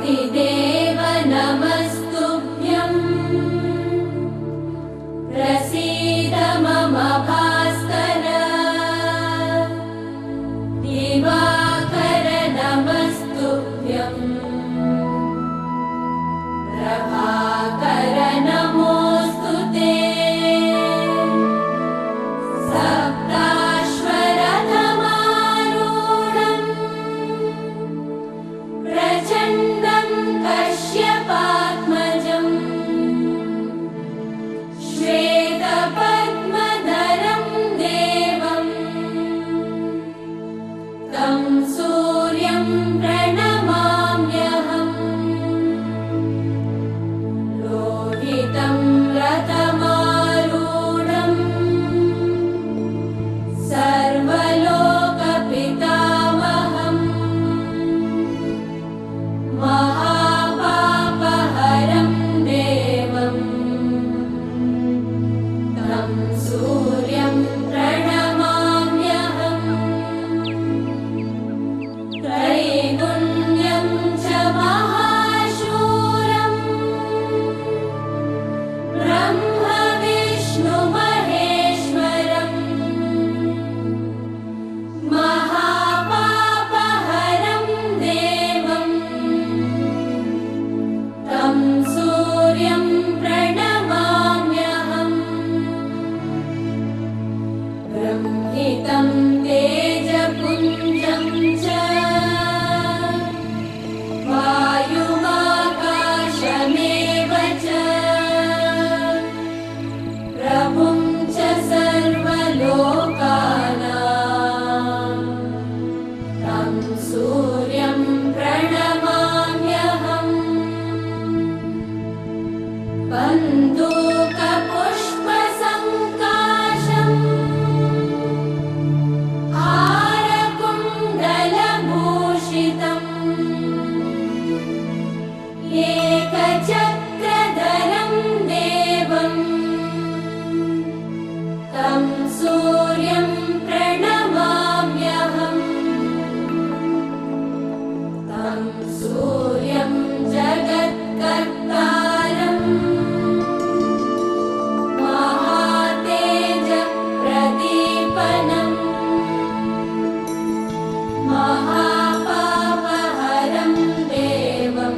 आदिदेव नमस्तुभ्यं प्रसीद मम भास्कर दिवाकर नमस्तुभ्यं प्रभाकर नमोऽस्तु ते सप्ताश्वरथमारूढं प्रचण्डं कश्यपात्मजं श्वेतपद्मधरं देवं तं सूर्यं प्रणमाम्यहम् लोहितं रथमारूढं सर्वलोकपितामहं महापापहरं देवं तं सूर्यं प्रणमाम्यहम् त्रैगुण्यं च महाशूरं ब्रह्म विष्णु महेश्वरं महापापहरं देवं तं सूर्यं प्रणमाम्यहम् ब्रह्मितं तेजपुञ्जं च वायुमाकाशमेव च प्रभुं च सर्वलोकानां तं सूर्यं प्रणमाम्यहम् बन्धूकपुष्पसङ्काशम् हारकुण्डलभूषितम् एकचक्रधरं देवं तं सूर्यं प्रणमाम्यहम् तं सूर्यं जगत्कर्तारं महातेजप्रदीपनं महापापहरं देवं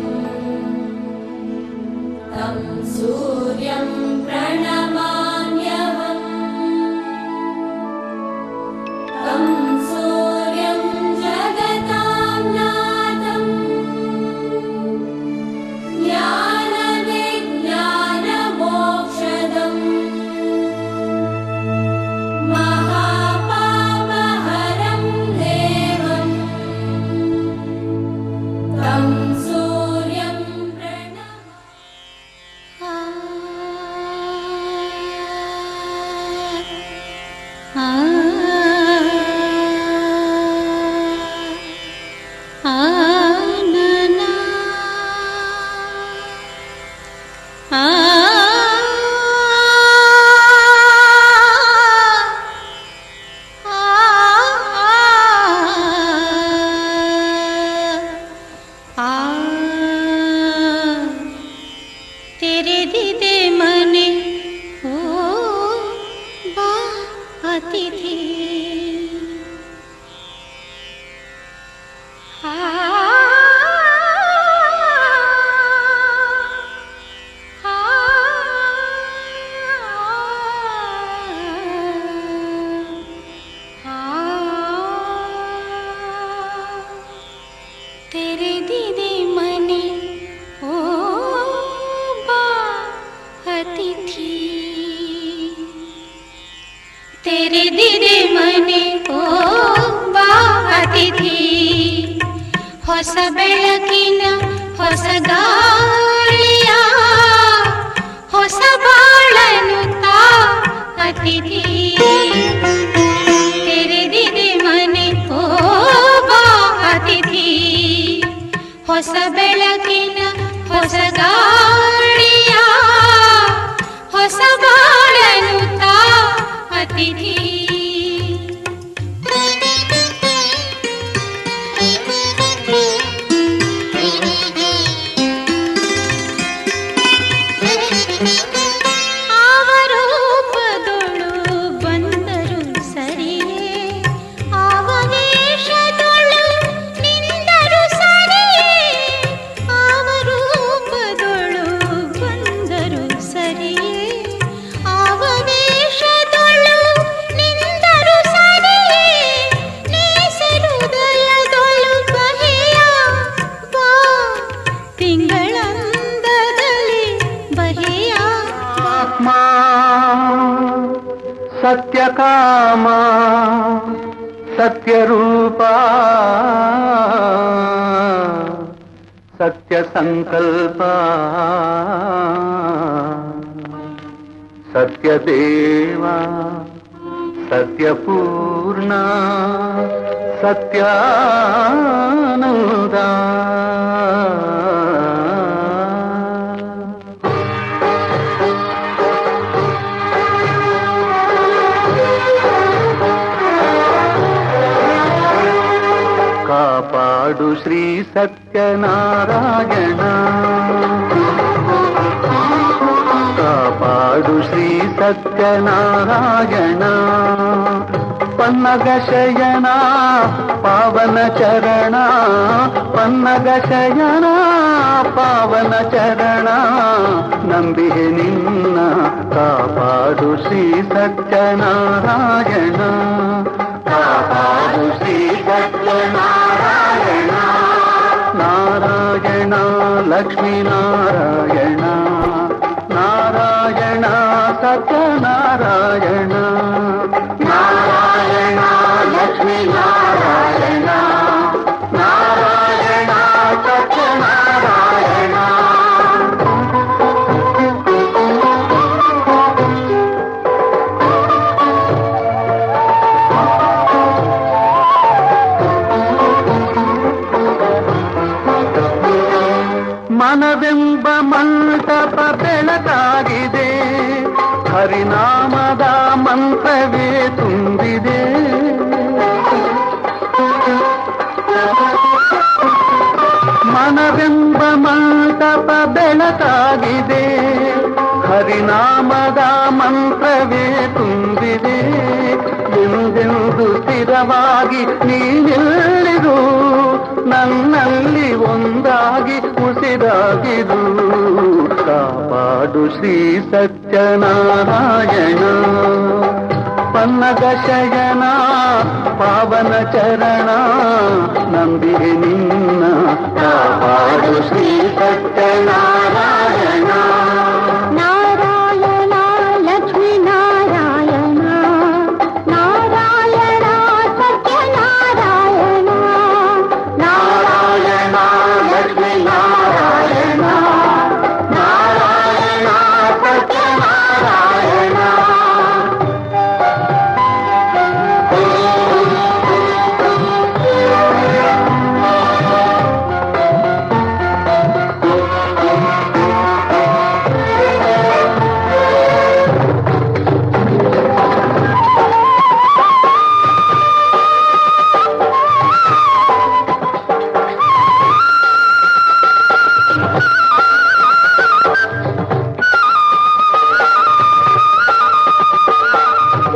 तं सूर्यं प्रणमाम्यहम् तं सूर्यं जगतां नाथं ज्ञानविज्ञानमोक्षदम् महापापहरं देवं तं सूर्यं तेरे दीदे मने ओ बा अतिथि तेरे दीदी मने ओ बा अतिथि तेरे दीदी मने ओ बा अतिथि ಹೊಸ ಬೆಳಕಿನ ಹೊಸ ಗಾಳಿಯ ಹೊಸ ಬಾಳನು ತಾ ಅತಿಥಿ ತೆರೆದಿದೆ ಮನೆ ಓ ಬಾ ಅತಿಥಿ ಹೊಸ ಬೆಳಕಿನ ಹೊಸ ಗಾಳಿಯ ಹೊಸ ಬಾಳನು ತಾ ಅತಿಥಿ ತಿಂಗಳಂದದಲ್ಲಿ ಬಗೆಯ ಆತ್ಮ ಸತ್ಯಕಾಮ ಸತ್ಯರೂಪ ಸತ್ಯ ಸಂಕಲ್ಪ ಸತ್ಯದೇವ ಸತ್ಯಪೂರ್ಣ ಸತ್ಯಾನಂದ ಕಾಪಾಡು ಶ್ರೀ ಸತ್ಯನಾರಾಯಣ ಕಾಪಾಡು ಶ್ರೀ ಸತ್ಯನಾರಾಯಣ ಪನ್ನಗ ಶಯನ ಪಾವನ ಚರಣ ಪನ್ನಗ ಶಯನ ಪಾವನ ಚರಣ ನಂಬಿಹೆ ನಿನ್ನ ಕಾಪಾಡು ಶ್ರೀ ಸತ್ಯನಾರಾಯಣ ಕಾಪಾಡು ಶ್ರೀ ಸತ್ಯನಾರಾಯಣ ನಾರಾಯಣ ಲಕ್ಷ್ಮೀ ನಾರಾಯಣ ನಾರಾಯಣ ಸತ್ಯನಾರಾಯಣ ನಾರಾಯಣ ಲಕ್ಷ್ಮೀ ನಾರಾಯಣ ನಾರಾಯಣ ಸತ್ಯನಾರಾಯಣ ಮನವೆಂಬ ಮಂಟಪ ಬೆಳಕಾಗಿದೆ ಹರಿನಾಮದ ಮಂತ್ರವೇ ತುಂಬಿದೆ ಮನವೆಂಬ ಮಂಟಪ ಬೆಳಕಾಗಿದೆ ಹರಿನಾಮದ ಮಂತ್ರವೇ ತುಂಬಿದೆ ಎಂದೆಂದು ಸ್ಥಿರವಾಗಿ ನೀನೆಲ್ಲಿರು ನನ್ನಲ್ಲಿ ಒಂದಾಗಿ ಉಸಿರಾಗಿರು ಕಾಪಾಡು ಶ್ರೀ ಸತ್ಯನಾರಾಯಣ ಪನ್ನಗ ಶಯನ ಪಾವನ ಚರಣ ನಂಬಿಹೆ ನಿನ್ನ ಕಾಪಾಡು ಶ್ರೀ ಸತ್ಯನಾರಾಯಣ ನಾರಾಯಣ ಲಕ್ಷ್ಮೀ ನಾರಾಯಣ ನಾರಾಯಣ ಸತ್ಯನಾರಾಯಣ ನಾರಾಯಣ ಲಕ್ಷ್ಮೀ ನಾರಾಯಣ ನಾರಾಯಣ ಸತ್ಯನಾರಾಯಣ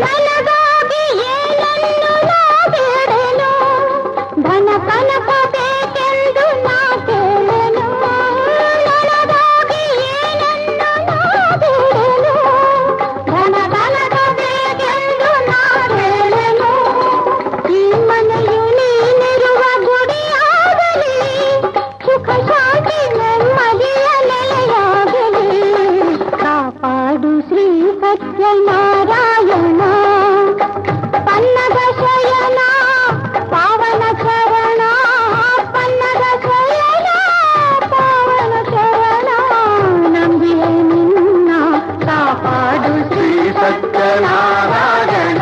ನನಗಾಗಿ ಏನನ್ನು ನಾ ಬೇಡೆನು ಧನ ಕನಕ ಬೇಕೆಂದು ನಾ ಕೇಳೆನು ನನಗಾಗಿ ಏನನ್ನು ನಾ ಬೇಡೆನು ಧನ ಕನಕ ಬೇಕೆಂದು ನಾ ಕೇಳೆನು ಈ ಮನೆಯು ನೀನಿರುವ ಗುಡಿಯಾಗಲಿ ಸುಖ ಶಾಂತಿ ನೆಮ್ಮದಿಯ ನೆಲೆಯಾಗಲಿ ಕಾಪಾಡು ಶ್ರೀ ಸತ್ಯನಾರಾಯಣ ಪನ್ನಗ ಶಯನ ಪಾವನ ಚರಣ ಪನ್ನಗ ಶಯನ ಪಾವನ ಚರಣ ನಂಬಿಯೇ ನಿನ್ನ ಕಾಪಾಡು ಶ್ರೀ ಸತ್ಯನಾರಾಯಣ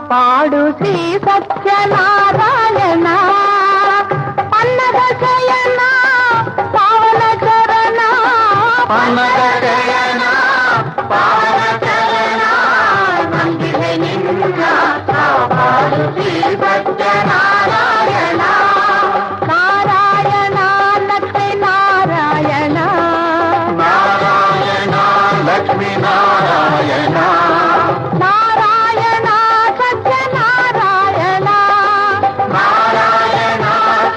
కాపాడు శ్రీ సత్యనారాయణ పన్నగ శయన పావన చరణ పన్నగ శయన పావన చరణ నందిని నిన్న కాపాడు శ్రీ సత్యనారాయణ నారాయణ లక్ష్మీ నారాయణ నారాయణ లక్ష్మీ నారాయణ నారాయణ సత్యనారాయణ నారాయణ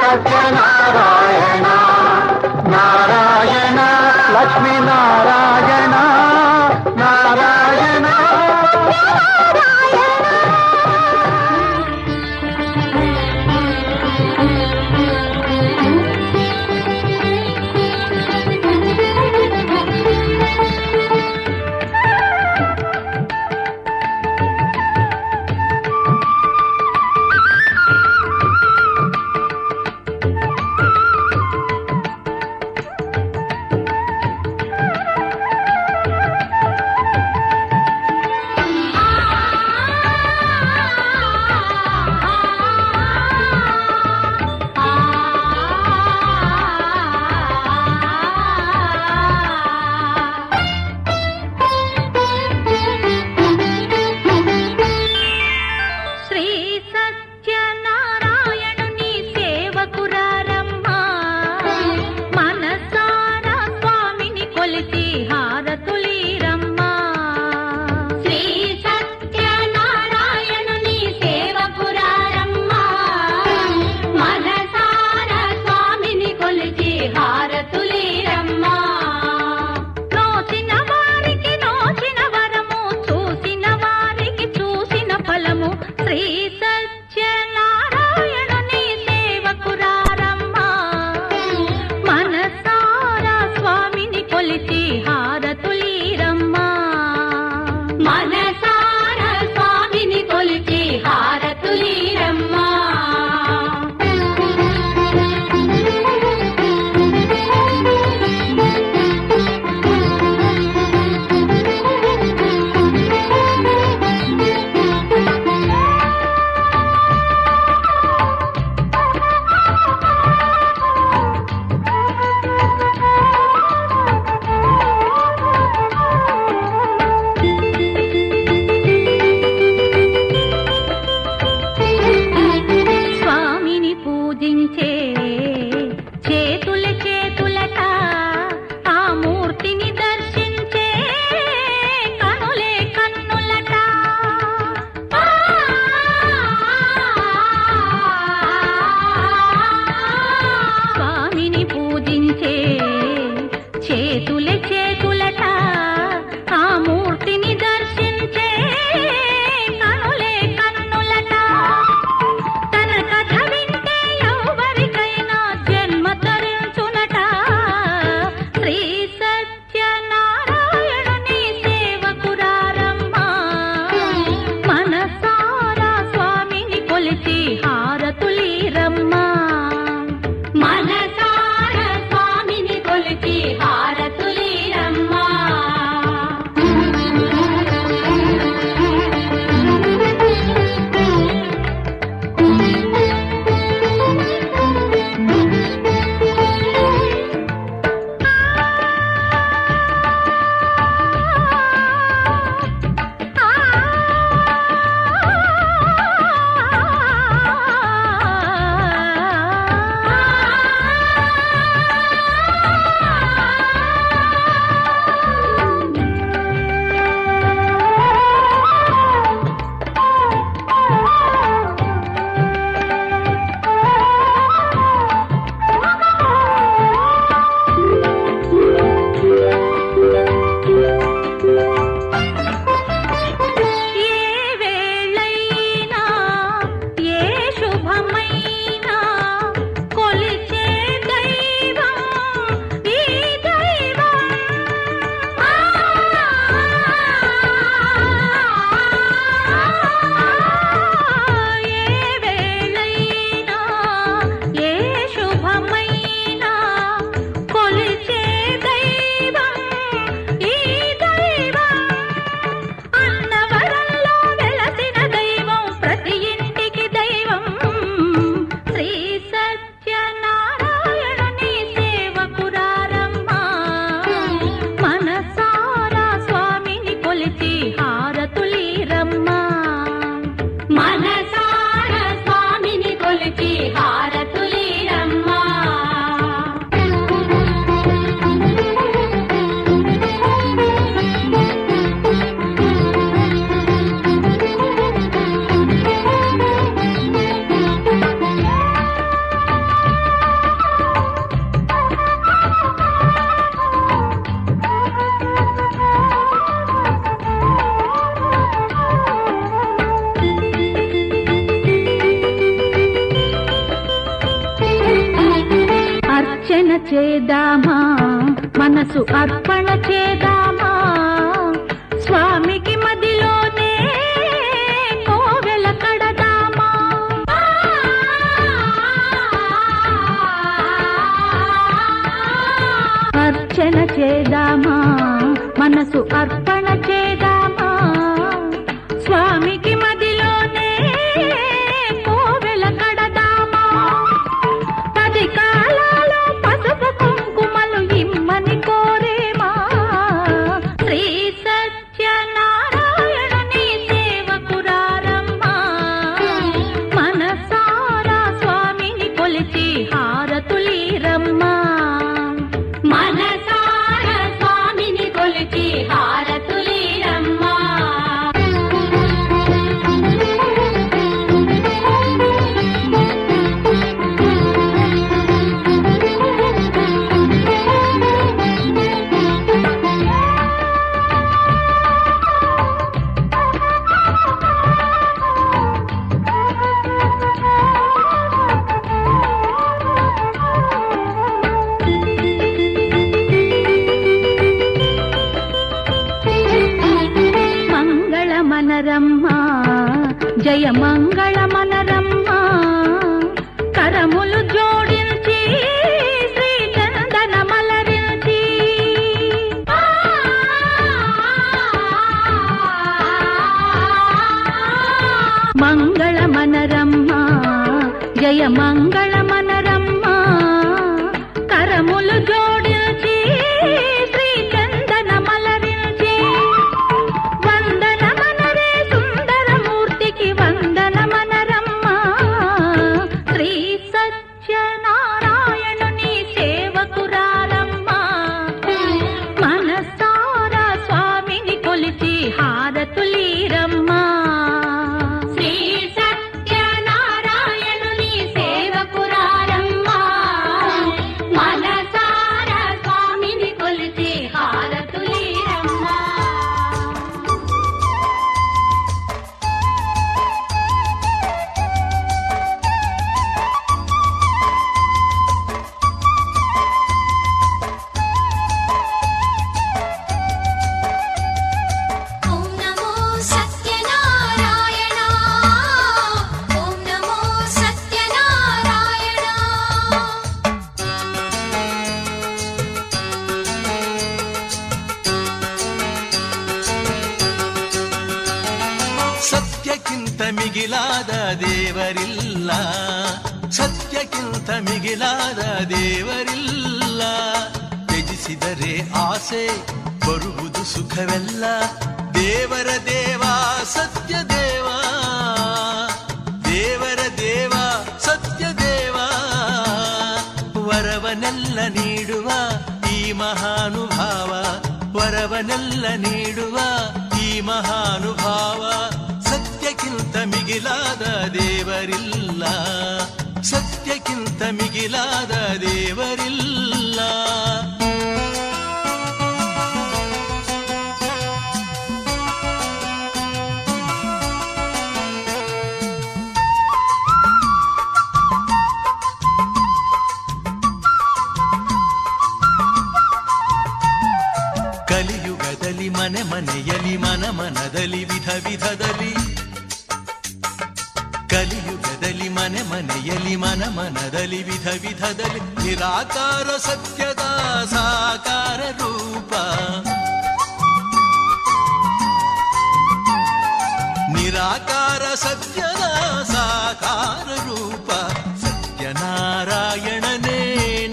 సత్యనారాయణ నారాయణ లక్ష్మీ నారాయణ నారాయణ శ్రీ సత్యనారాయణుని సేవకురారమ్మా మనసారా స్వామిని కొలిచి హారతులీరమ్మా శ్రీ సత్యనారాయణుని సేవకురారమ్మా మనసారా స్వామిని కొలిచి హారతులీరమ్మా నోచిన వారికి నోచిన వరము చూసిన వారికి చూసిన ఫలము శ్రీ సత్యనారాయణుని సేవకురారమ్మా మనసారా స్వామిని కొలిచి హారతులీరమ్మా మనసారా స్వామిని కొలిచి హారతులీరమ్మా చేద్దామా మనసు అర్పణ చేద్దామా స్వామికి మదిలోనే కోవెల కడదామా అర్చన చేద్దామా మనసు అర్పణ చేద్దామా స్వామికి మదిలోనే కోవెల కడదామా 10 కాలాలో పసుపు కుంకుమలు ఇమ్మని కోరేమా శ్రీ సత్యనారాయణుని సేవకురారమ్మా మనసారా స్వామిని కొలిచి హారతులీరమ్మా మనసార స్వామిని కొలిచి హారతులీరమ్మా మంగళమనరమ్మా జయ మంగళమనరమ్మా కరములు జోడించి శ్రీ చందన మలరించి మంగళమనరమ్మా జయ మంగళమనరమ్మా కరములు జోడించి శ్రీ చందన మలరించి వందనమనరే సుందరమూర్తికి వందనమనరమ్మా శ్రీ సత్యనారాయణుని సేవకురారమ్మా మనసారా స్వామిని కొలిచి హారతులీరమ్మా శ్రీ సత్యనారాయణుని సేవకురారమ్మా మనసార స్వామిని కొలిచి హారతులీరమ్మా ఓం నమో సత్యనారాయణ ఓం నమో సత్యనారాయణ ಸತ್ಯಕ್ಕಿಂತ ಮಿಗಿಲಾದ ದೇವರಿಲ್ಲ ಸತ್ಯಕ್ಕಿಂತ ಮಿಗಿಲಾದ ದೇವರಿಲ್ಲ ತ್ಯಜಿಸಿದರೆ ಆಸೆ ಬರುವುದು ಸುಖವೆಲ್ಲ ದೇವರ ದೇವ ಸತ್ಯ ದೇವ ದೇವರ ದೇವ ಸತ್ಯ ದೇವ ವರವನೆಲ್ಲ ನೀಡುವ ಈ ಮಹಾನುಭಾವ ವರವನೆಲ್ಲ ನೀಡುವ ಈ ಮಹಾನುಭಾವ ಸತ್ಯಕ್ಕಿಂತ ಮಿಗಿಲಾದ ದೇವರಿಲ್ಲ ಸತ್ಯಕ್ಕಿಂತ ಮಿಗಿಲಾದ ದೇವರಿಲ್ಲ ಕಲಿಯುಗದಲ್ಲಿ ಮನೆ ಮನೆಯಲ್ಲಿ ಮನ ಮನದಲ್ಲಿ ವಿಧ ವಿಧದಲ್ಲಿ ಕಲಿಯುಗದಲ್ಲಿ ಮನೆ ಮನೆಯಲ್ಲಿ ಮನ ಮನದಲ್ಲಿ ವಿಧ ವಿಧದಲ್ಲಿ ನಿರಾಕಾರ ಸತ್ಯದ ಸಾಕಾರ ರೂಪ ನಿರಾಕಾರ ಸತ್ಯದ ಸಾಕಾರ ರೂಪ ಸತ್ಯನಾರಾಯಣನೇ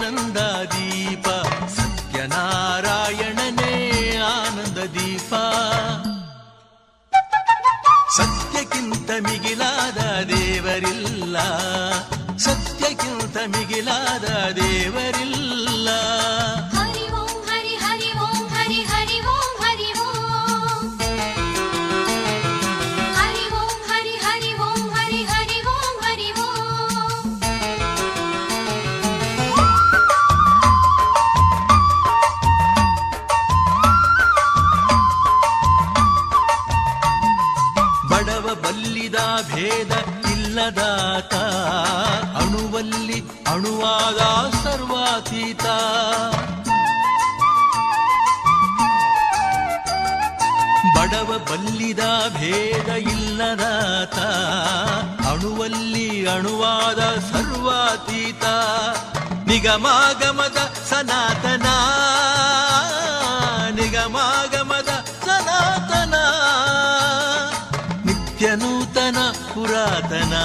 ನಂದದೀಪ ಸತ್ಯನಾರಾಯಣನೇ ಆನಂದ ದೀಪ ಸತ್ಯಕ್ಕಿಂತ ಮಿಗಿಲಾದ ದೇವರಿಲ್ಲ ಸತ್ಯಕ್ಕಿಂತ ಮಿಗಿಲಾದ ದೇವರಿಲ್ಲ ಹರಿ ಓಂ ಹರಿ ಹರಿ ಓಂ ಹರಿ ಹರಿ ಓಂ ಹರಿ ಓಂ ಹರಿ ಓಂ ಹರಿ ಹರಿ ಓಂ ಹರಿ ಹರಿ ಓಂ ಹರಿ ಓಂ ಬಡವ ಬಲ್ಲಿದ ಭೇದ ಇಲ್ಲದಾತ, ಅಣುವಲ್ಲಿ ಅಣುವಾದ ಸರ್ವಾತೀತ. ಬಡವ ಬಲ್ಲಿದ ಭೇದ ಇಲ್ಲದಾತ, ಅಣುವಲ್ಲಿ ಅಣುವಾದ ಸರ್ವಾತೀತ. ನಿಗಮಾಗಮದ ಸನಾತನ, ನಿಗಮಾಗಮದ ಸನಾತನ, ನಿತ್ಯ ನೂತನ ಪುರಾತನ,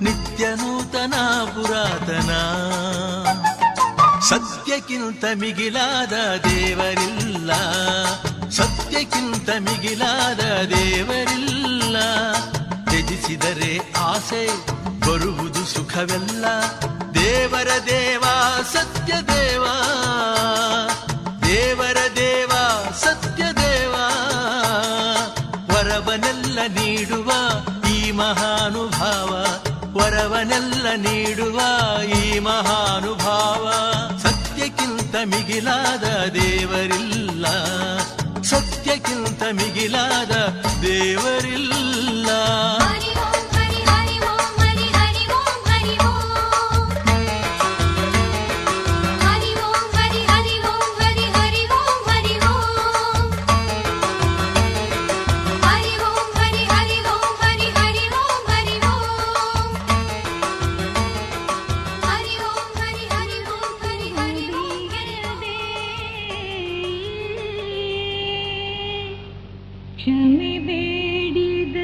ನಿತ್ಯ ನೂತನ ಪುರಾತನ. ಸತ್ಯಕ್ಕಿಂತ ಮಿಗಿಲಾದ ದೇವರಿಲ್ಲ, ಸತ್ಯಕ್ಕಿಂತ ಮಿಗಿಲಾದ ದೇವರಿಲ್ಲ. ತ್ಯಜಿಸಿದರೆ ಆಸೆ ಬರುವುದು ಸುಖವೆಲ್ಲ. ದೇವರ ದೇವ ಸತ್ಯ ದೇವ, ದೇವರ ದೇವ ಸತ್ಯ ದೇವ. ವರವನೆಲ್ಲ ನೀಡುವ ಈ ಮಹಾನುಭಾವ, ವರವನೆಲ್ಲ ನೀಡುವ ಈ ಮಹಾನುಭಾವ. ಸತ್ಯಕ್ಕಿಂತ ಮಿಗಿಲಾದ ದೇವರಿಲ್ಲ, ಸತ್ಯಕ್ಕಿಂತ ಮಿಗಿಲಾದ ದೇವರಿಲ್ಲ. ಹರಿ ಓಂ ಹರಿ ಹರಿ ಓಂ ಹರಿ ಹರಿ ಓಂ ಹರಿ ಓಂ. ಹರಿ ಓಂ ಹರಿ ಹರಿ ಓಂ ಹರಿ ಹರಿ ಓಂ ಹರಿ ಓಂ. ಹರಿ ಓಂ ಹರಿ ಹರಿ ಓಂ ಹರಿ ಹರಿ ಓಂ ಹರಿ ಓಂ. ಹರಿ ಓಂ ಹರಿ ಹರಿ ಓಂ ಹರಿ ಹರಿ ಓಂ ಗೆಲ್ಲದೆ ಕ್ಷಮೆ ಬೇಡಿದ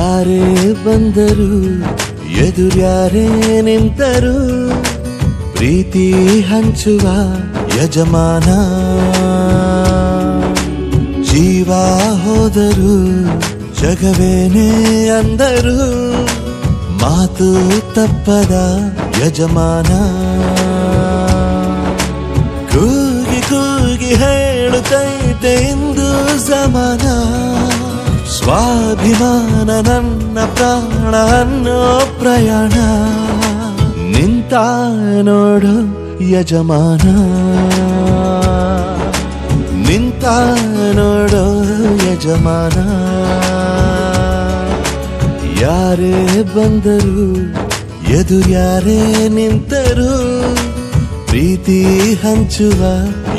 ಯಾರೇ ಬಂದರು ಎದುರ್ಯಾರೇ ನಿಂತರು ಪ್ರೀತಿ ಹಂಚುವ ಯಜಮಾನ ಜೀವ ಹೋದರು ಜಗವೇನೇ ಅಂದರು ಮಾತು ತಪ್ಪದ ಯಜಮಾನ ಕೂಗಿ ಕೂಗಿ ಹೇಳುತ್ತೈತೆ ಇಂದು ಸಮಾನ ಸ್ವಾಭಿಮಾನ ನನ್ನ ಪ್ರಾಣ ಅನ್ನೋ ಪ್ರಯಾಣ ನಿಂತ ನೋಡು ಯಜಮಾನ ನಿಂತ ನೋಡು ಯಜಮಾನ ಯಾರೇ ಬಂದರು ಎದುರ್ಯಾರೇ ನಿಂತರು ಪ್ರೀತಿ ಹಂಚುವ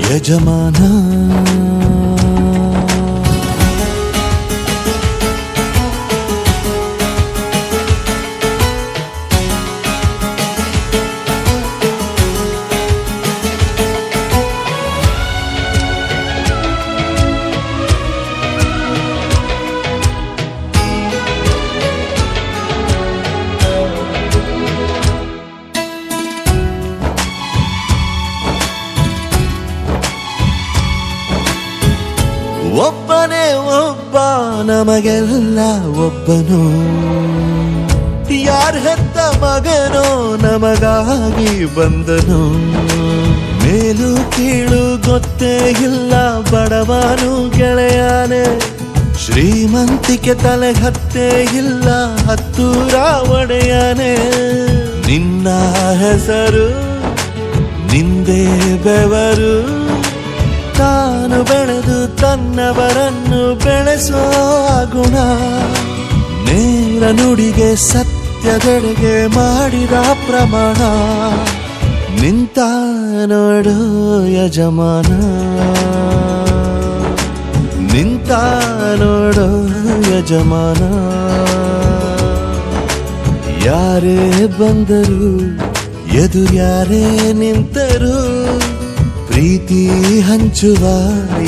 ಯಜಮಾನ ಒಬ್ಬನೇ ಒಬ್ಬ ನಮಗೆಲ್ಲ ಒಬ್ಬನು ಯಾರ ಹೆತ್ತ ಮಗನೋ ನಮಗಾಗಿ ಬಂದನು ಮೇಲು ಕೀಳು ಗೊತ್ತೇ ಇಲ್ಲ ಬಡವನು ಗೆಳೆಯಾನೆ ಶ್ರೀಮಂತಿಕೆ ತಲೆ ಹತ್ತೇ ಇಲ್ಲ ಹತ್ತೂರ ಒಡೆಯಾನೆ ನಿನ್ನ ಹೆಸರು ನಿಂದೇ ಬೆವರು ತಾನು ಬೆಳೆದು ತನ್ನವರನ್ನು ಬೆಳೆಸೋ ಗುಣ ನೇರ ನುಡಿಗೆ ಸತ್ಯದೆಡೆಗೆ ಮಾಡಿದ ಪ್ರಮಾಣ ನಿಂತ ನೋಡು ಯಜಮಾನ ನಿಂತ ನೋಡು ಯಜಮಾನ ಯಾರೇ ಬಂದರು ಎದುರ್ಯಾರೇ ನಿಂತರು ಪ್ರೀತಿ ಹಂಚುವ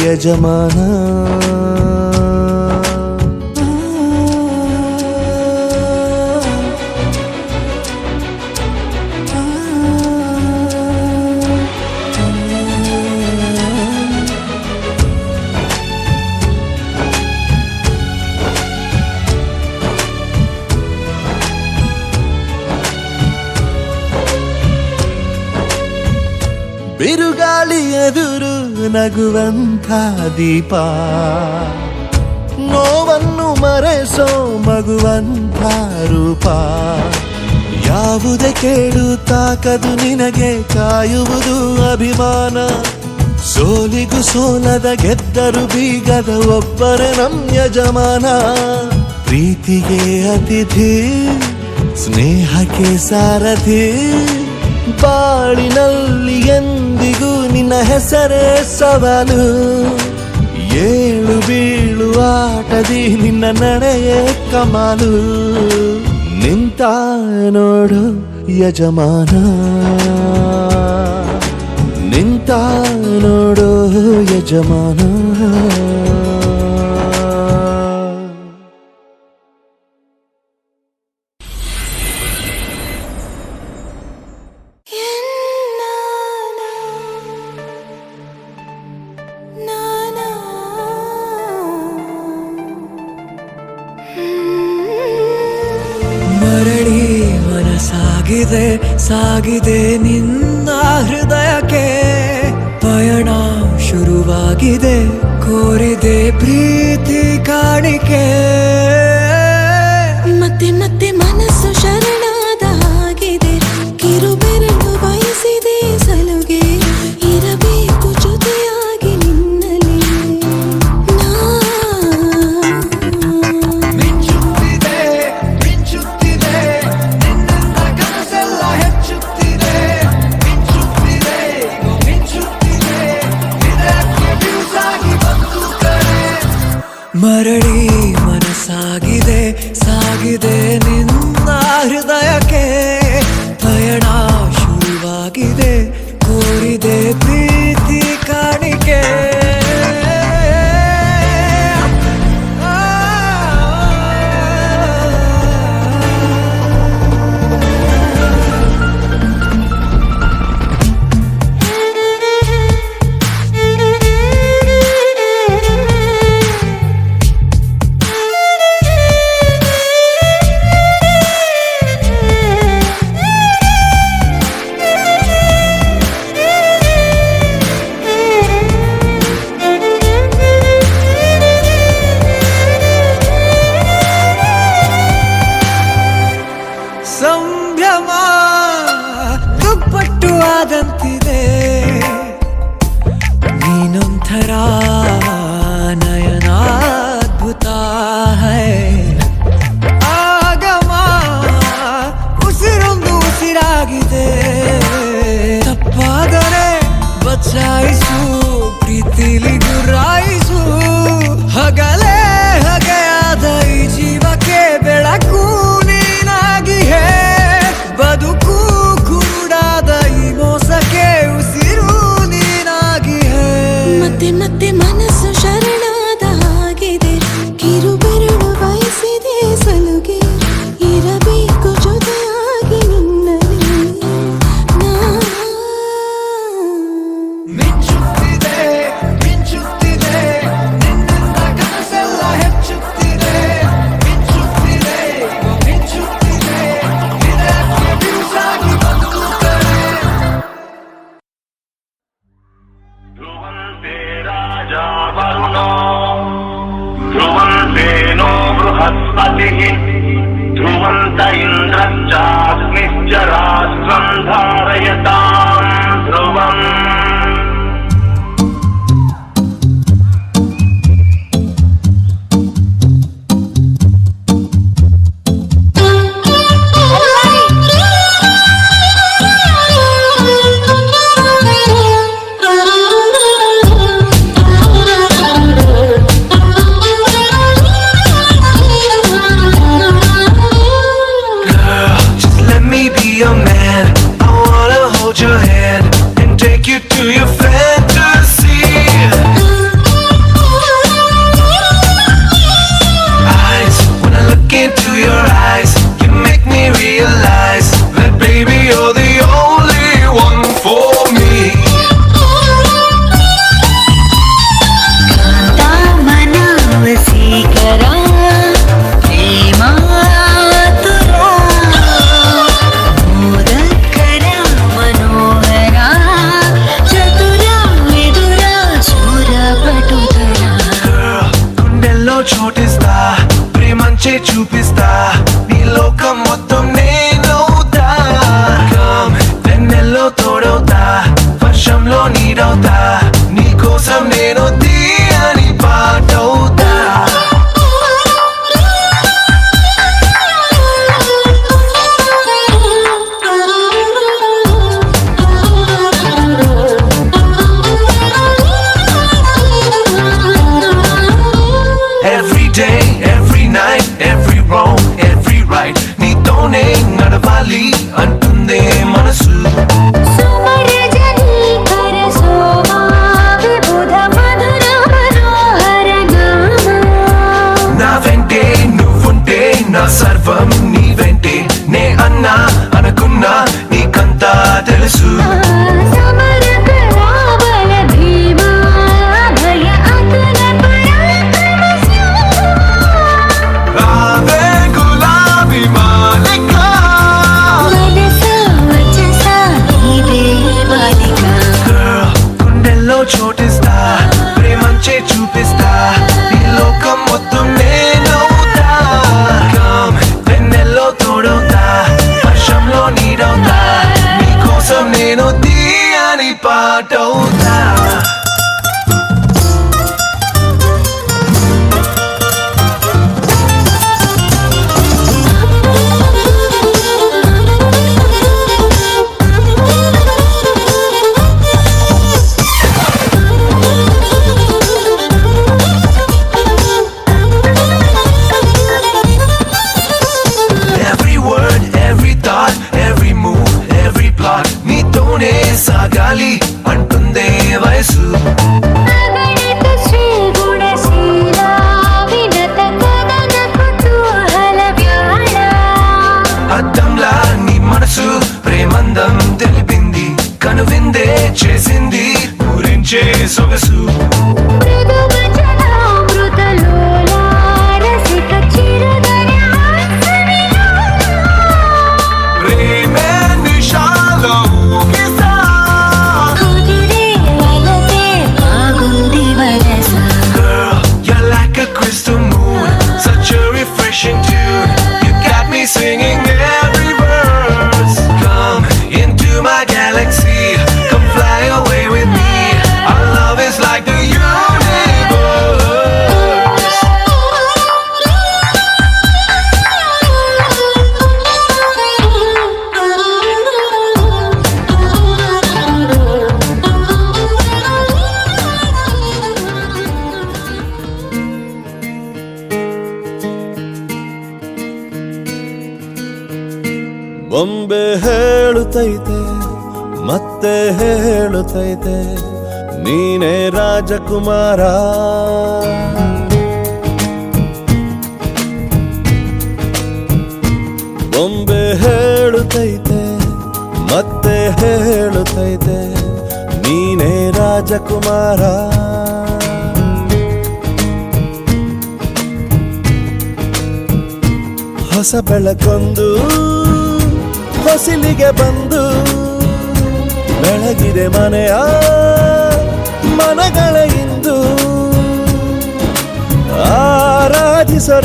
ಯಜಮಾನ ಬಿರುಗಾಳಿ ಎದುರು ನಗುವಂಥ ದೀಪ ನೋವನ್ನು ಮರೆಸೋ ಮಗುವಂಥ ರೂಪ ಯಾವುದೇ ಕೇಳು ತಾಕದು ನಿನಗೆ ಕಾಯುವುದು ಅಭಿಮಾನ ಸೋಲಿಗೂ ಸೋಲದ ಗೆದ್ದರು ಬೀಗದ ಒಬ್ಬರೇ ನಮ್ ಯಜಮಾನ ಪ್ರೀತಿಗೆ ಅತಿಥಿ ಸ್ನೇಹಕ್ಕೆ ಸಾರಥಿ ಬಾಳಿನಲ್ಲಿ ಎಂದಿಗೂ ನಿನ್ನ ಹೆಸರೇ ಸವಾಲು ಏಳು ಬೀಳು ಆಟದಿ ನಿನ್ನ ನಡೆಯೇ ಕಮಾಲು ನಿಂತ ನೋಡು ಯಜಮಾನ ನಿಂತ ನೋಡು ಯಜಮಾನ ಮರಳಿ ಮನಸಾಗಿದೆ ಸಾಗಿದೆ ನಿನ್ನ ಹೃದಯಕ್ಕೆ ಪಯಣ ಶುರುವಾಗಿದೆ ಕೋರಿದೆ ಪ್ರೀತಿ ಕಾಣಿಕೆ ಮತ್ತೆ ಮತ್ತೆ ಮನಸ್ಸು ಶರಣಾದ ಹಾಗಿದೆ ಕಿರುಬೆರಳು ಬಯಸಿದೆ ಸಲುಗೆ ಇರಬೇಕು ಜೊತೆಯಾಗಿ ನಿನ್ನಲ್ಲಿ ಮಿಂಚುತ್ತಿದೆ ನಿನ್ನ ಕನಸೆಲ್ಲ ಹೆಚ್ಚುತ್ತಿದೆ ಮಿಂಚುತ್ತಿದೆ ಇದಕ್ಕೆ ಬಿರುಸಾಗಿ ಬಂತು ಕರೆ ಮರಳಿ ಮನಸ್ಸಾಗಿದೆ ಸಾಗಿದೆ ನಿನ್ನ ಹೃದಯಕ್ಕೆ ಪಯಣ ಶುರುವಾಗಿದೆ ಕೋರಿದೆ ಪ್ರೀತಿ ಕಾಣಿಕೆ ಥರ ನಯನಾದ್ಭುತ ಹೈ ಆಗಮ ಉಸಿರೊಂದು ಉಸಿರಾಗಿದೆ ತಪ್ಪಾದರೆ ಬಚಾಯಿಸು ಪ್ರೀತಿಲಿ ಗುರಾಯಿಸು ಹಗಲೇ ಹಗೆಯಾದ ಈ ಜೀವಕ್ಕೆ ಬೆಳಕು ನೀನಾಗಿ ಹೇ ಬದುಕು ಕುರುಡಾದ ಈ ಮೋಸಕ್ಕೆ ಉಸಿರು ನೀನಾಗಿ ಹೇ ಮತ್ತೆ ಮತ್ತೆ ಮನಸ್ಸು ಶರಣಾದ ಹಾಗಿದೆ ಕಿರುಬೆರಳು ಬಯಸಿದೆ ಸಲುಗೆ ಇರಬೇಕು ಜೊತೆಯಾಗಿ ನಿನ್ನಲ್ಲಿ ಮಿಂಚುತ್ತಿದೆ ಮಿಂಚುತ್ತಿದೆ ನಿನ್ನಿಂದ ಕನಸೆಲ್ಲ ಹೆಚ್ಚುತ್ತಿದೆ ಮಿಂಚುತ್ತಿದೆ ಮಿಂಚುತ್ತಿದೆ ಇದಕ್ಕೆ ಬಿರುಸಾಗಿ ಬಂದು ಕರೆ ध्रुवन्ते राजा वरुणो ध्रुवन्तेनो बृहस्पतिः ध्रुवन्त इन्द्रश्चाग्निश्च राष्ट्रम् धारयताम् ध्रुवम् Just let me be your man. I wanna hold your hand and take you to your fantasy. Eyes, when I look into your eyes, you make me realize that baby you're the only one for me. గుండెల్లో చోటిస్తా ప్రేమంచే చూపిస్తా నీ లోకం మొత్తం నేనవుతా వెన్నెల్లో తోడవుతా వర్షంలో నీడవుతా నీ కోసం నేను తీయని పాటవుతా Every day, every night, every wrong, every right నీతోనే నడవాలి అంటుందే మనసు నా వెంటే నువ్వుంటే నా సర్వం నీ వెంటే నే అన్నా అనుకున్నా నీకంతా తెలుసు రావే గులాబీ మాలిక Girl, గుండెల్లో చోటిస్తా ప్రేమంచే చూపిస్తా నీ లోకం మొత్తం నేనవుతా వెన్నెల్లో తోడవుతా వర్షంలో నీడవుతా నీ కోసం నేను తీయని పాటవుతా Every word, every thought, every move, every plot నీతోనే సాగాలి అంటుందే వయసు అద్దంలా నీ మనసు ప్రేమందం తెలిపింది కనువిందే చేసింది పూరించే సొగసు ప్రేమే నిషాలో ఊగిసా. Girl, you're like a crystal moon, such a refreshing tune. You got me singing every verse. Come into my galaxy, come fly away with me. Our love is like the universe. ಹೇಳುತ್ತೈತೆ ಮತ್ತೆ ಹೇಳುತ್ತೈತೆ ನೀನೇ ರಾಜಕುಮಾರ. ಬೊಂಬೆ ಹೇಳುತ್ತೈತೆ ಮತ್ತೆ ಹೇಳುತ್ತೈತೆ ನೀನೇ ರಾಜಕುಮಾರ. ಹೊಸ ಬೆಳಕೊಂದು ಹೊಸಿಲಿಗೆ ಬಂದು ಬೆಳಗಿದೆ ಮನೆಯ ಮನಗಳ ಇಂದು. ಆರಾಧಿಸೋ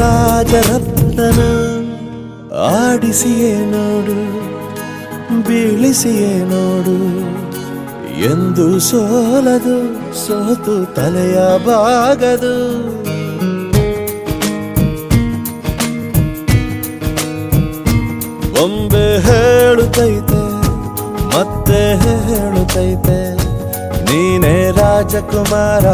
ರಾಜರತ್ನನ ಆಡಿಸಿಯೇ ನೋಡು ಬೀಳಿಸಿಯೇ ನೋಡು ಎಂದು ಸೋಲದು ಸೋತು ತಲೆಯ ಬಾಗದು. ಬೊಂಬೆ ಹೇಳುತ್ತೈತೆ ಮತ್ತೆ ಹೇಳುತ್ತೈತೆ ನೀನೇ ರಾಜಕುಮಾರ.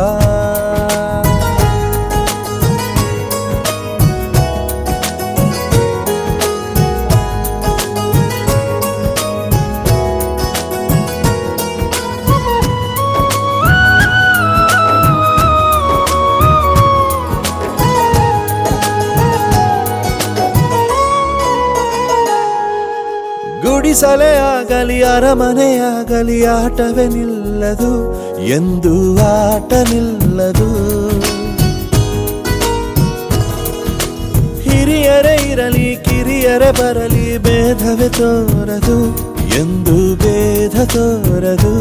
ಗುಡಿಸಲೇ ಆಗಲಿ ಅರಮನೆಯಾಗಲಿ ಆಟವೇ ನಿಲ್ಲದು ಎಂದು ಆಟ ನಿಲ್ಲದು. ಹಿರಿಯರೇ ಇರಲಿ ಕಿರಿಯರೇ ಬರಲಿ ಭೇದವೇ ತೋರದು ಎಂದು ಭೇದ ತೋರದು.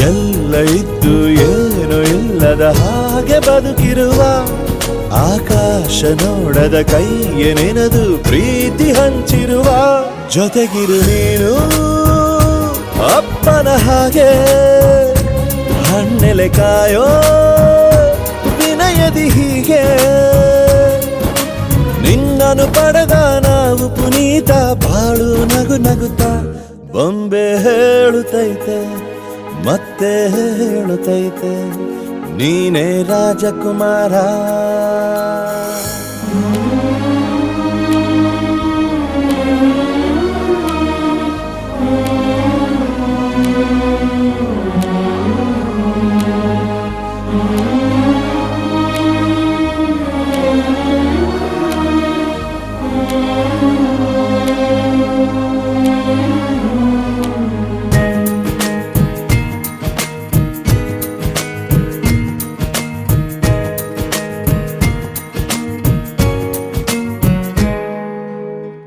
ಎಲ್ಲ ಇದ್ದು ಏನೋ ಇಲ್ಲದ ಹಾಗೆ ಬದುಕಿರುವ ಆಕಾಶ ನೋಡದ ಕೈಯೇ ನೆನೆದು ಪ್ರೀತಿ ಹಂಚಿರುವ. ಜೊತೆಗಿರು ನೀನು ಅಪ್ಪನ ಹಾಗೆ ಹಣ್ಣೆಲೆ ಕಾಯೋ ವಿನಯದಿ ಹೀಗೆ. ನಿನ್ನನ್ನು ಪಡೆದ ನಾವು ಪುನೀತ ಬಾಳು ನಗು ನಗುತ್ತಾ. ಬೊಂಬೆ ಹೇಳುತ್ತೈತೆ ಮತ್ತೆ ಹೇಳುತ್ತೈತೆ ನೀನೇ ರಾಜಕುಮಾರ.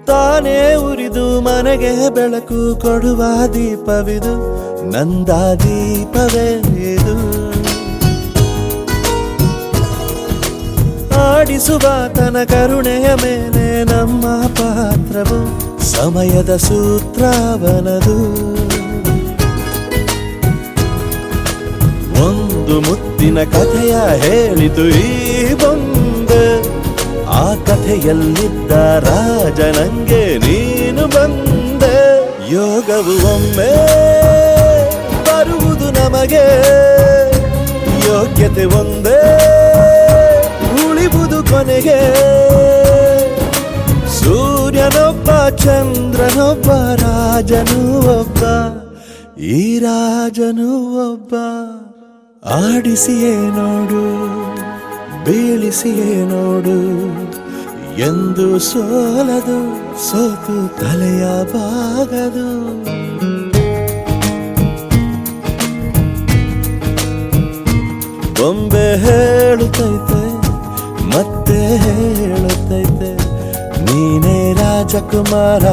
ತಾನೇ ಉರಿದು ಮನೆಗೆ ಬೆಳಕು ಕೊಡುವ ದೀಪವಿದು ನಂದ ದೀಪವೇ ಇದು. ಆಡಿಸುವ ತನ ಕರುಣೆಯ ಮೇಲೆ ನಮ್ಮ ಪಾತ್ರವು ಸಮಯದ ಸೂತ್ರವನದು. ಒಂದು ಮುತ್ತಿನ ಕಥೆಯ ಹೇಳಿತು ಈ ಬೊಂಬೆ. ಆ ಕಥೆಯಲ್ಲಿದ್ದ ರಾಜ ನಂಗೆ ನೀನು ಬಂದೆ. ಯೋಗವು ಒಮ್ಮೆ ಬರುವುದು ನಮಗೆ ಯೋಗ್ಯತೆ ಒಂದೇ ಉಳಿವುದು ಕೊನೆಗೆ. ಸೂರ್ಯನೊಬ್ಬ ಚಂದ್ರನೊಬ್ಬ ರಾಜನು ಒಬ್ಬ ಈ ರಾಜನು ಒಬ್ಬ. ಆಡಿಸಿಯೇ ನೋಡು ಬೀಳಿಸಿಯೇ ನೋಡು ಎಂದು ಸೋಲದು ಸೋತು ತಲೆಯ ಬಾಗದು. ಬೊಂಬೆ ಹೇಳುತ್ತೈತೆ ಮತ್ತೆ ಹೇಳುತ್ತೈತೆ ನೀನೇ ರಾಜಕುಮಾರ.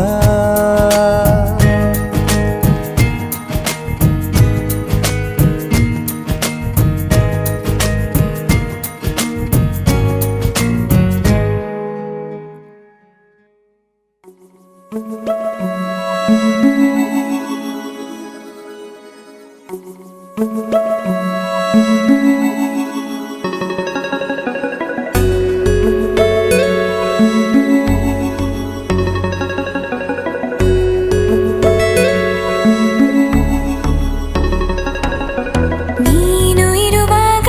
ನೀನು ಇರುವಾಗ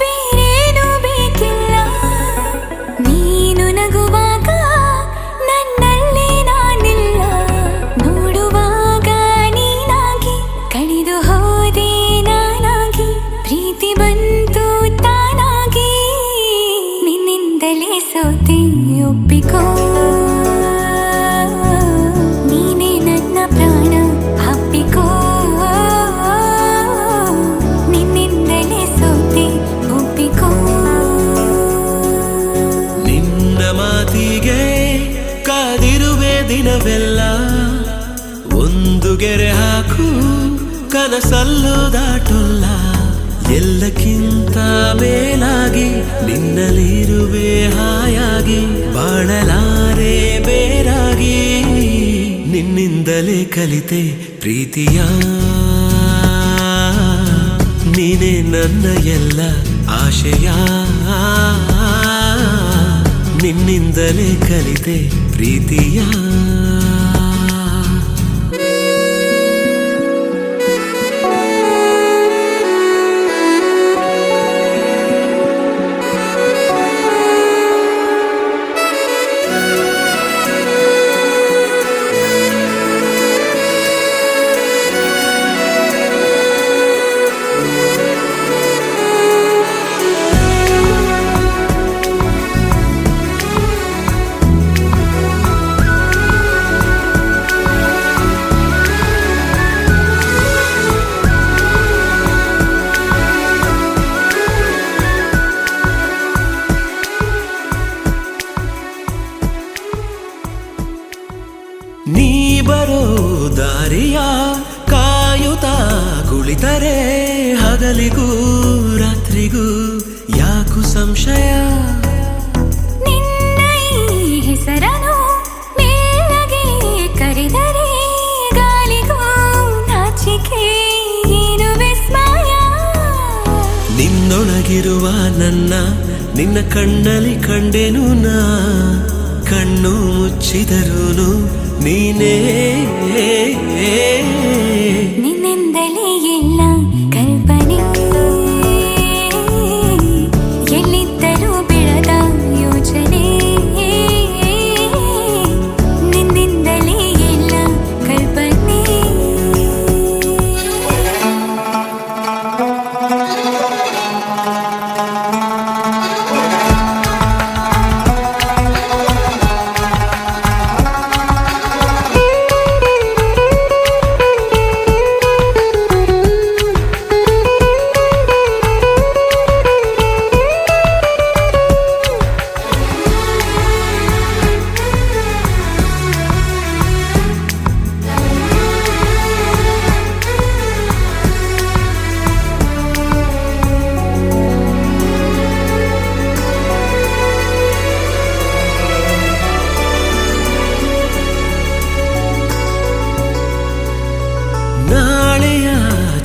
ಬೇರೇನು ಬೇಕಿಲ್ಲ, ನೀನು ನಗುವಾಗ ಗೆರೆ ಹಾಕು ಕನಸಲ್ಲೂ ದಾಟುಲ್ಲ ಎಲ್ಲಕ್ಕಿಂತ ಮೇಲಾಗಿ ನಿನ್ನಲಿರುವೆ ಹಾಯಾಗಿ ಬಾಳಲಾರೆ ಬೇರಾಗಿ ನಿನ್ನಿಂದಲೇ ಕಲಿತೆ ಪ್ರೀತಿಯ ನೀನೇ ನನ್ನ ಎಲ್ಲ ಆಶಯ ನಿನ್ನಿಂದಲೇ ಕಲಿತೆ ಪ್ರೀತಿಯ ನೀ ಬರೋ ದಾರಿಯ ಕಾಯುತ್ತಾ ಕುಳಿತರೆ ಹಗಲಿಗೂ ರಾತ್ರಿಗೂ ಯಾಕು ಸಂಶಯ ನಿನ್ನ ಈ ಹೆಸರನು ಮೇಲಗೆ ಕರೆದರೆ ಗಾಳಿಗೂ ನಾಚಿಕೆ ಏನು ವಿಸ್ಮಯ ನಿನ್ನೊಳಗಿರುವ ನಿನ್ನ ಕಣ್ಣಲ್ಲಿ ಕಂಡೆನು ನಾ ಕಣ್ಣು ಮುಚ್ಚಿದರೂನು ನೀನೇ ನಿನ್ನಿಂದಲೇ ಎಲ್ಲ ಕಲ್ಪನೆ ಎಲ್ಲಿದ್ದರೂ ಬೆಳೆದ ಯೋಚನೆ ನಿನ್ನಿಂದಲೇ ಎಲ್ಲ ಕಲ್ಪನೆ ನಾಳೆಯ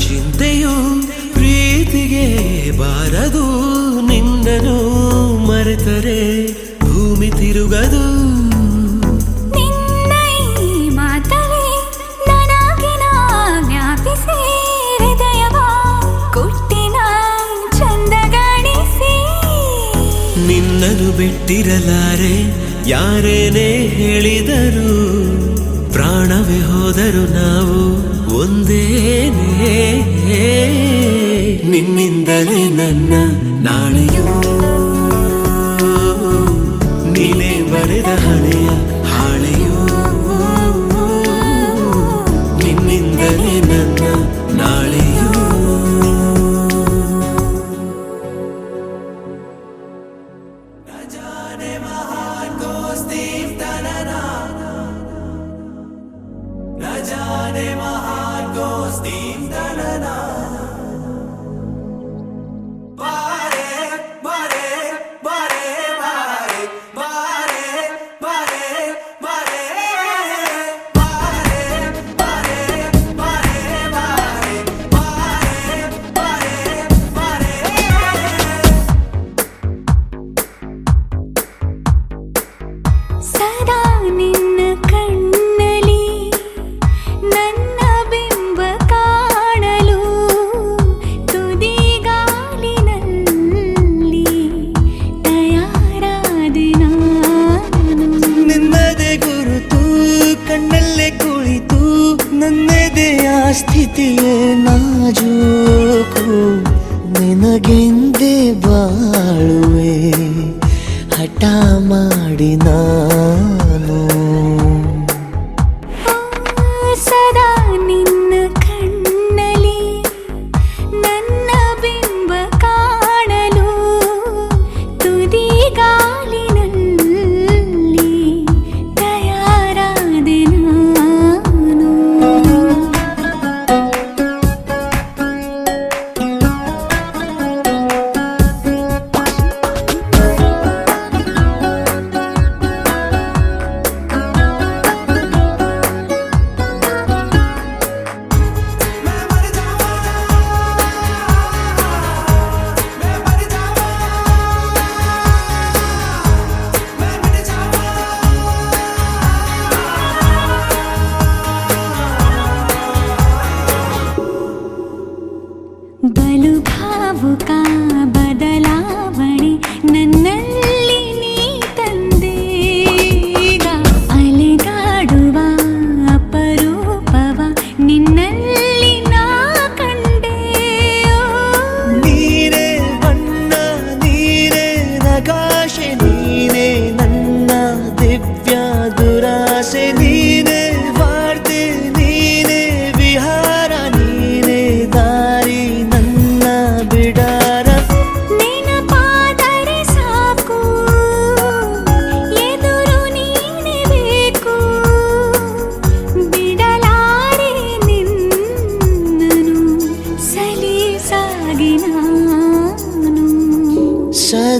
ಚಿಂತೆಯು ಪ್ರೀತಿಗೆ ಬಾರದು ನಿನ್ನನು ಮರೆತರೆ ಭೂಮಿ ತಿರುಗದು ನಿನ್ನ ಈ ಮಾತಲಿ ನನಗಿನ ಜ್ಞಾಪಿಸಿ ಹೃದಯವ ಕೊಟ್ಟಿನ ಚಂದಗಾಣಿಸಿ ನಿನ್ನನು ಬಿಟ್ಟಿರಲಾರೆ ಯಾರೇನೇ ಹೇಳಿದರು ಪ್ರಾಣವೇ ಹೋದರು ನಾವು ಒಂದೇನೇ ನಿನ್ನಿಂದಲೇ ನನ್ನ ನಾಳೆಯೂ ನೀನೇ ಬರೆದ ಹಣೆಯ ಹಾಳೆಯೂ ನಿನ್ನಿಂದಲೇ ನನ್ನ ನಾಳೆಯೂ ಸದಾ ನಿನ್ನ ಕಣ್ಣಲಿ ನನ್ನ ಬಿಂಬ ಕಾಣಲು ತುದಿಗಾಲಿನಲ್ಲಿ ತಯಾರಾದೆ ನಾನು ನಿನ್ನದೇ ಗುರುತು ಕಣ್ಣಲ್ಲೇ ಕುಳಿತು ನನ್ನದೆಯ ಸ್ಥಿತಿಯೇ ನಾಜೂಕು ನಿನಗೆಂದೇ ಬಾಳುವೆ ಹಠ ಮಾಡಿ ನಾನು ಸದಾ ನಿನ್ನ ಕಣ್ಣಲಿ ನನ್ನ ಬಿಂಬ ಕಾಣಲು ತುದಿಗಾಲಿನಲ್ಲಿ ತಯಾರಾದೆ ನಾನು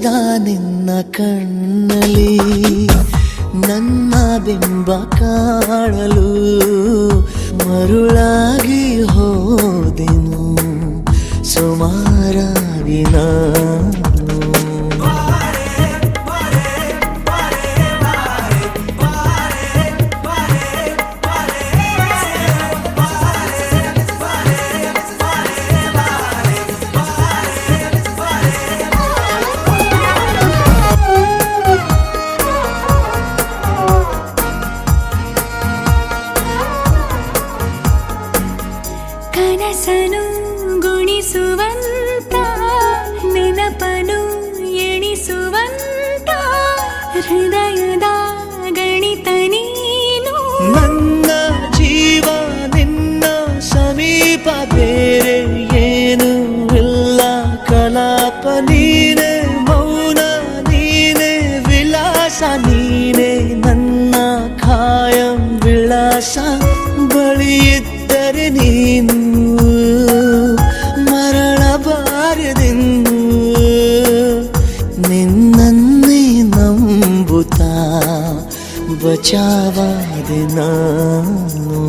ಸದಾ ನಿನ್ನ ಕಣ್ಣಲ್ಲಿ ನನ್ನ ಬಿಂಬ ಕಾಣಲು ಮರುಳಾಗಿ ಹೋದೆನು ಸುಮಾರಾಗಿ ನಾನು. ಕನಸನು ಗುಣಿಸುವಂತ ನೆನಪನು ಎಣಿಸುವಂತ ಹೃದಯದ ಗಣಿತ ನೀನು. ನನ್ನ ಜೀವ ನಿನ್ನ ಸಮೀಪ ಬೇರೆ ಏನು ಇಲ್ಲ ಕಲಾಪ ನೀನೆ ಮೌನ ನೀನೆ ವಿಲಾಸ ನೀನೆ ನನ್ನ ಖಾಯಂ ವಿಳಾಸ. ಬಳಿಯಿದ್ದರೆ ನೀನು ಮರಳಬಾರದೆಂದು ನಿನ್ನನ್ನೇ ನಂಬುತ್ತಾ ಬಚಾವಾದೆ ನಾನು.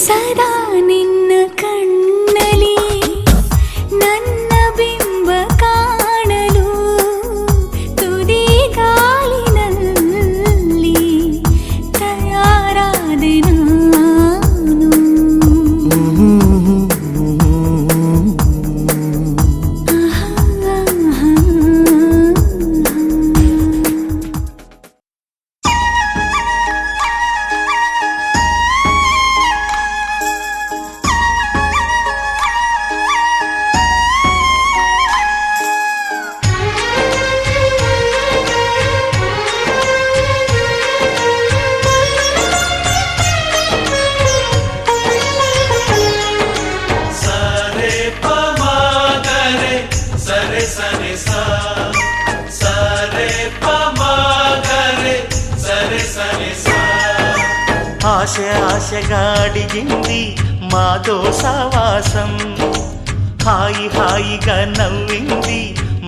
ಸದಾ ನಿನ್ನ ಕಣ್ಣಲ್ಲಿ ನನ್ನ ಬಿಂಬ ಕಾಣಲು ತುದಿ ಗಾಳಿನಲ್ಲಿ ತಯಾರಾದೆ ನಾನು. ఆశ ఆశగాడిగింది మాతో సావాసం. హాయి హాయిగా నవ్వింది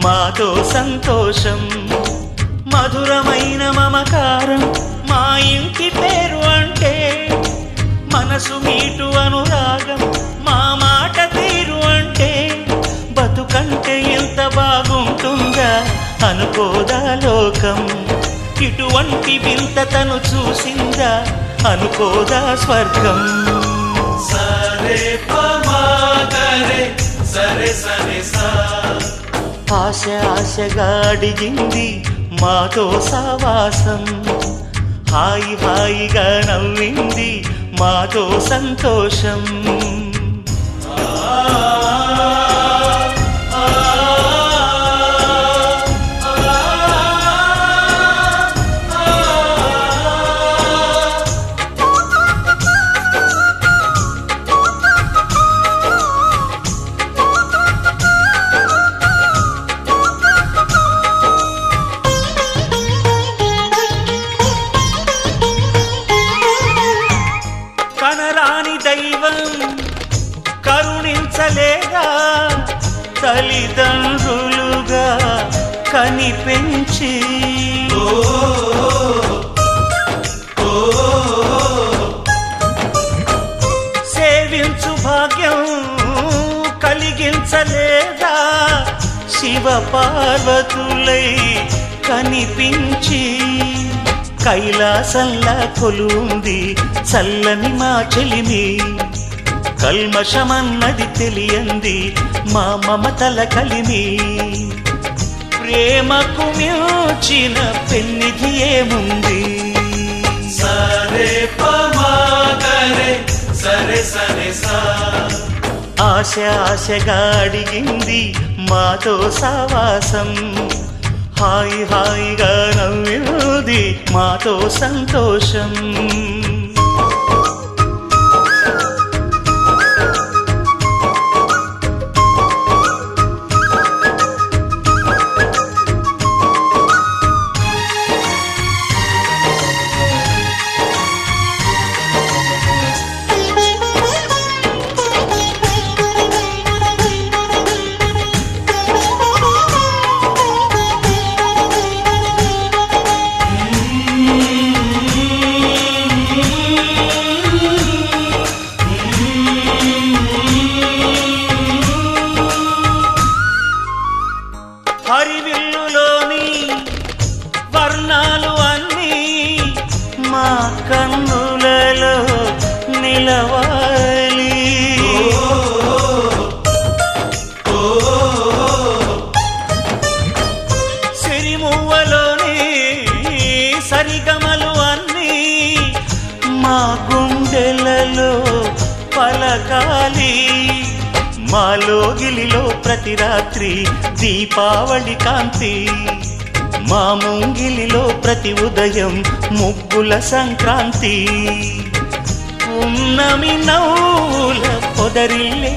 మాతో సంతోషం. మధురమైన మమకారం మా ఇంటి పేరు అంటే మనసు మీటు అనురాగం మా మాట తీరు అంటే బతుకంటే ఎంత బాగుంటుందా అనుకోదా లోకం. ఇటువంటి వింతతను చూసిందా అనుకోదా స్వర్గం. సరే పమాగరే సరే సరే సా. ఆశ ఆశగా అడిగింది మాతో సావాసం. హాయి హాయిగా నవ్వింది మాతో సంతోషం. కనరాని దైవం కరుణించలేగా తల్లిదండ్రులుగా కనిపెంచి సేవించు భాగ్యం కలిగించలేదా శివ పార్వతులై కనిపించి. కైలాసంలా కొలుంది చల్లని మా చెలిమి. కల్మషమన్నది తెలియంది మా మమతల కలిమి. ప్రేమకు మించిన పెన్నిధి ఏముంది. సరే పమాగరే సరే సరే సా. ఆశ ఆశగా అడిగింది మాతో సావాసం. హాయి హాయిగా నవ్వింది మాతో సంతోషం. కళాకాలి మాలోగిలిలో ప్రతి రాత్రి దీపావళి కాంతి మా ముంగిలిలో ప్రతి ఉదయం ముగ్గుల సంక్రాంతి ఉన్నమి నవ్వుల పొదరిల్లే